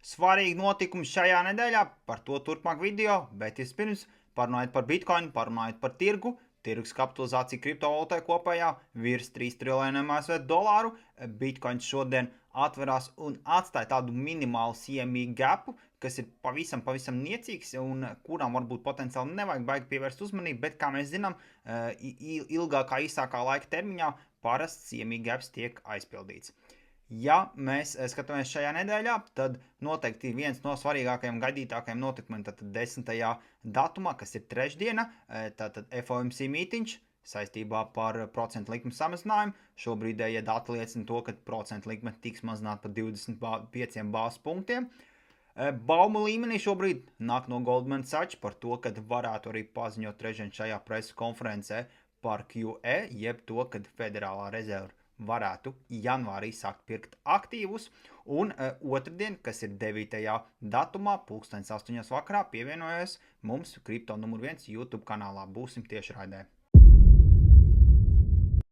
Svarīgi notikumi šajā nedēļā, par to turpmāk video, bet vispirms parunājot par Bitcoin, parunājot par tirgu. Tirgus kapitalizācija kriptovalūtai kopējā virs 3 triljoniem ASV dolāru. Bitcoins šodien atverās un atstāja tādu minimālu CME gapu, kas ir pavisam niecīgs un kuram varbūt potenciāli nevajag baigi pievērst uzmanību, bet, kā mēs zinām, ilgākā, īsākā laika termiņā parasti CME gaps tiek aizpildīts. Ja mēs skatāmies šajā nedēļā, tad noteikti viens no svarīgākajiem gaidītākajiem notikumiem, tātad 10. datumā, kas ir trešdiena, tātad FOMC mītiņš saistībā par procentu likmu samazinājumu. Šobrīdējie dati liecina to, ka procentu likme tiks mazināta par 25 bāzes punktiem. Baumu līmenī šobrīd nāk no Goldman Sachs par to, ka varētu arī paziņot trešdien šajā preses konferencē par QE, jeb to, ka Federālā rezerve varētu janvārī sākt pirkt aktīvus, un otrdien, kas ir 9. datumā, 8:00 vakarā, pievienojas mums Kripto numur 1 YouTube kanālā. Būsim tiešraidē.